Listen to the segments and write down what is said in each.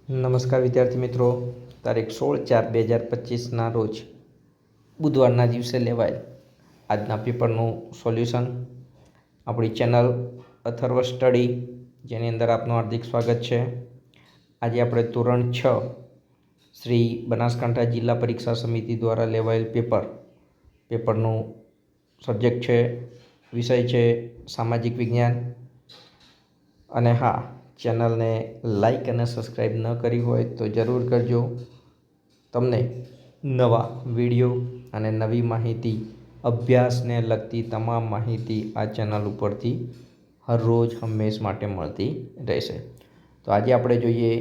નમસ્કાર વિદ્યાર્થી મિત્રો, તારીખ 16/4/2025ના રોજ બુધવારના દિવસે લેવાયેલ આજના પેપરનું સોલ્યુશન આપણી ચેનલ અથર્વ સ્ટડી, જેની અંદર આપનું હાર્દિક સ્વાગત છે. આજે આપણે ધોરણ 6 શ્રી બનાસકાંઠા જિલ્લા પરીક્ષા સમિતિ દ્વારા લેવાયેલ પેપરનું સબ્જેક્ટ છે, વિષય છે સામાજિક વિજ્ઞાન. અને હા, ચેનલને લાઈક અને સબસ્ક્રાઈબ ન કરી હોય તો જરૂર કરજો. તમને નવા વિડીયો અને નવી માહિતી, અભ્યાસને લગતી તમામ માહિતી આ ચેનલ ઉપરથી હરરોજ હંમેશ માટે મળતી રહેશે. તો આજે આપણે જોઈએ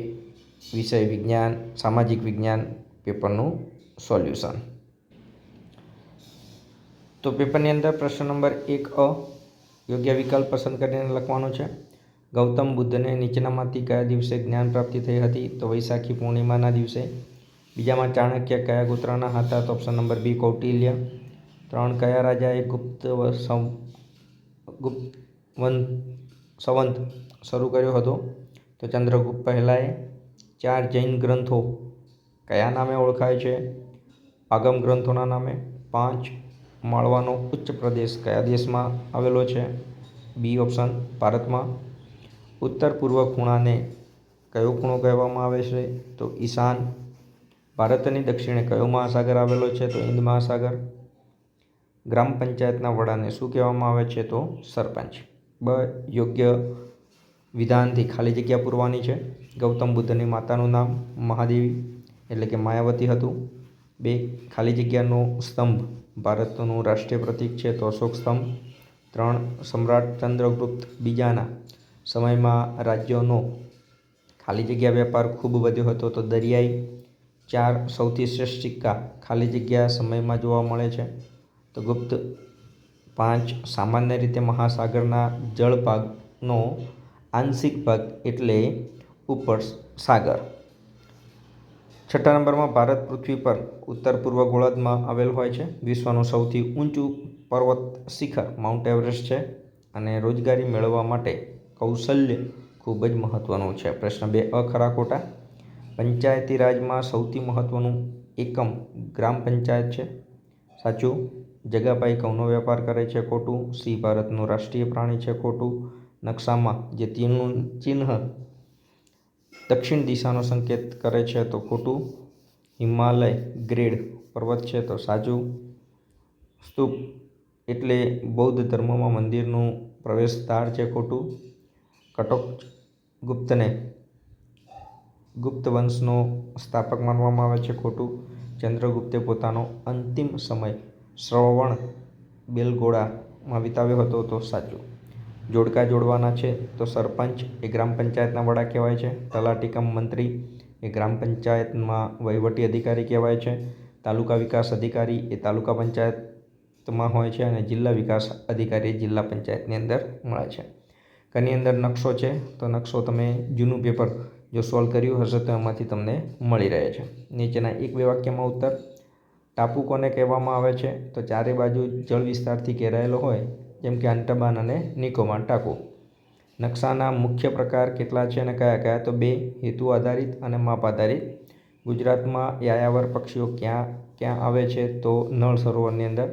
વિષય વિજ્ઞાન, સામાજિક વિજ્ઞાન પેપરનું સોલ્યુશન. તો પેપરની અંદર પ્રશ્ન નંબર 1A યોગ્ય વિકલ્પ પસંદ કરીને લખવાનો છે. ગૌતમ બુદ્ધને નીચેનામાંથી કયા દિવસે જ્ઞાન પ્રાપ્તિ થઈ હતી? તો વૈશાખી પૂર્ણિમાના દિવસે. બીજામાં ચાણક્ય કયા ગોત્રના હતા? તો ઓપ્શન નંબર બી કૌટિલ્ય. 3 કયા રાજાએ ગુપ્ત સંવત શરૂ કર્યો હતો? તો ચંદ્રગુપ્ત પહેલાએ. 4 જૈન ગ્રંથો કયા નામે ઓળખાય છે? આગમ ગ્રંથોના નામે. 5 માળવાનો ઉચ્ચ પ્રદેશ કયા દેશમાં આવેલો છે? બી ઓપ્શન ભારતમાં. ઉત્તર પૂર્વ ખૂણાને કયો ખૂણો કહેવામાં આવે છે? તો ઈશાન. ભારતની દક્ષિણે કયો મહાસાગર આવેલો છે? તો હિન્દ મહાસાગર. ગ્રામ પંચાયતના વડાને શું કહેવામાં આવે છે? તો સરપંચ. યોગ્ય વિધાનથી ખાલી જગ્યા પૂરવાની છે. ગૌતમ બુદ્ધની માતાનું નામ મહાદેવી એટલે કે માયાવતી હતું. 2 ખાલી જગ્યાનો સ્તંભ ભારતનું રાષ્ટ્રીય પ્રતીક છે, તો અશોક સ્તંભ. 3 સમ્રાટ ચંદ્રગુપ્ત બીજાના સમયમાં રાજ્યોનો ખાલી જગ્યા વેપાર ખૂબ વધ્યો હતો, તો દરિયાઈ. 4 સૌથી શ્રેષ્ઠ સિક્કા ખાલી જગ્યા સમયમાં જોવા મળે છે, તો ગુપ્ત. 5 સામાન્ય રીતે મહાસાગરના જળભાગનો આંશિક ભાગ એટલે ઉપસાગર. 6 નંબરમાં ભારત પૃથ્વી પર ઉત્તર પૂર્વ ગોળાર્ધમાં આવેલ હોય છે. વિશ્વનું સૌથી ઊંચું પર્વત શિખર માઉન્ટ એવરેસ્ટ છે. અને રોજગારી મેળવવા માટે કૌશલ્ય ખૂબ જ મહત્વનું છે. પ્રશ્ન 2A ખરા ખોટા. પંચાયતી રાજમાં સૌથી મહત્વનું એકમ ગ્રામ પંચાયત છે. સાચું. જગાભાઈ ઘઉંનો વેપાર કરે છે. ખોટું. સિંહ ભારતનું રાષ્ટ્રીય પ્રાણી છે. ખોટું. નકશામાં જે ચિહ્ન દક્ષિણ દિશાનો સંકેત કરે છે, તો ખોટું. હિમાલય ગ્રેડ પર્વત છે, તો સાચું. સ્તૂપ એટલે બૌદ્ધ ધર્મમાં મંદિરનું પ્રવેશદ્વાર છે. ખોટું. કટોચ ગુપ્તને ગુપ્ત વંશનો સ્થાપક માનવામાં આવે છે. ખોટું. ચંદ્રગુપ્તે પોતાનો અંતિમ સમય શ્રવણ બેલગોળામાં વિતાવ્યો હતો, તો સાચું. જોડકા જોડવાના છે, તો સરપંચ એ ગ્રામ પંચાયતના વડા કહેવાય છે. તલાટી કમ મંત્રી એ ગ્રામ પંચાયતમાં વહીવટી અધિકારી કહેવાય છે. તાલુકા વિકાસ અધિકારી એ તાલુકા પંચાયતમાં હોય છે. અને જિલ્લા વિકાસ અધિકારી જિલ્લા પંચાયતની અંદર મળે છે. કની અંદર નકશો છે, તો નકશો તમે જૂનું પેપર જો સોલ્વ કર્યું હશે તો એમાંથી તમને મળી રહે છે. નીચેના 1-2 વાક્યમાં ઉત્તર. ટાપુ કોને કહેવામાં આવે છે? તો ચારે બાજુ જળ વિસ્તારથી ઘેરાયેલો હોય, જેમ કે આંદામાન અને નિકોબાર ટાપુ. નકશાના મુખ્ય પ્રકાર કેટલા છે અને કયા કયા? તો 2 હેતુ આધારિત અને માપ આધારિત. ગુજરાતમાં યાયાવર પક્ષીઓ ક્યાં ક્યાં આવે છે? તો નળ સરોવરની અંદર.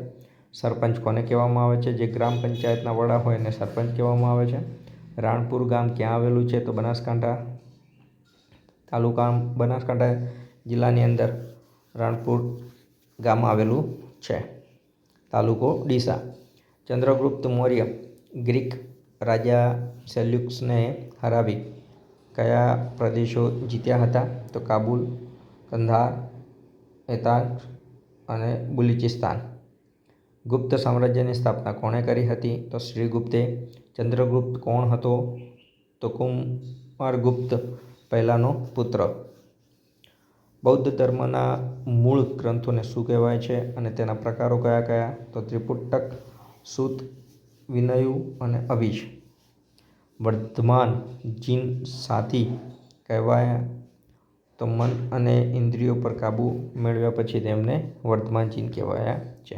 સરપંચ કોને કહેવામાં આવે છે? જે ગ્રામ પંચાયતના વડા હોય એને સરપંચ કહેવામાં આવે છે. રાણપુર ગામ ક્યાં આવેલું છે? તો બનાસકાંઠા જિલ્લાની અંદર રાણપુર ગામ આવેલું છે. તાલુકો ડીસા. ચંદ્રગુપ્ત મૌર્ય ગ્રીક રાજા સેલ્યુકસને હરાવી કયા પ્રદેશો જીત્યા હતા? તો કાબુલ, કંધાર, હેતાક અને બલુચિસ્તાન. ગુપ્ત સામ્રાજ્યની સ્થાપના કોણે કરી હતી? તો શ્રીગુપ્તે. ચંદ્રગુપ્ત કોણ હતો? તો કુમારગુપ્ત પહેલાનો પુત્ર. બૌદ્ધ ધર્મના મૂળ ગ્રંથોને શું કહેવાય છે અને તેના પ્રકારો કયા કયા? તો ત્રિપુટક, સૂત, વિનયુ અને અભિજ. વર્ધમાન જીન સાથી કહેવાયા? તો મન અને ઇન્દ્રિયો પર કાબૂ મેળવ્યા પછી તેમને વર્ધમાન જીન કહેવાયા છે.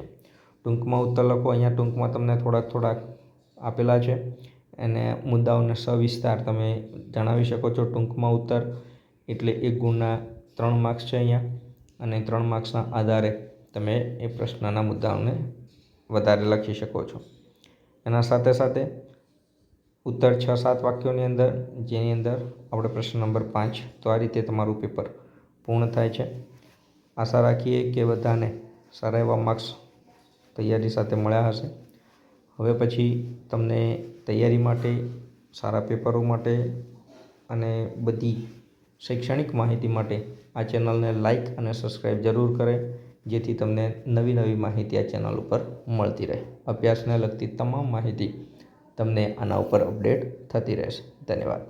ટૂંકમાં ઉત્તર લખો. અહીંયા ટૂંકમાં તમને થોડાક આપેલા છે, અને મુદ્દાઓને સવિસ્તાર તમે જણાવી શકો છો. ટૂંકમાં ઉત્તર એટલે 1 ગુણના 3 માર્ક્સ છે અહીંયા, અને 3 માર્ક્સના આધારે તમે એ પ્રશ્નના મુદ્દાઓને વધારે લખી શકો છો. એના સાથે સાથે ઉત્તર 6-7 વાક્યોની અંદર, જેની અંદર આપણે પ્રશ્ન નંબર 5, તો આ રીતે તમારું પેપર પૂર્ણ થાય છે. આશા રાખીએ કે બધાને સારા એવા માર્ક્સ તૈયારી સાથે મળ્યા હશે. હવે પછી તમને તૈયારી માટે, સારા પેપરો માટે અને બધી શૈક્ષણિક માહિતી માટે આ ચેનલને લાઈક અને સબસ્ક્રાઈબ જરૂર કરે, જેથી તમને નવી માહિતી આ ચેનલ ઉપર મળતી રહે. અભ્યાસને લગતી તમામ માહિતી તમને આના ઉપર અપડેટ થતી રહેશે. ધન્યવાદ.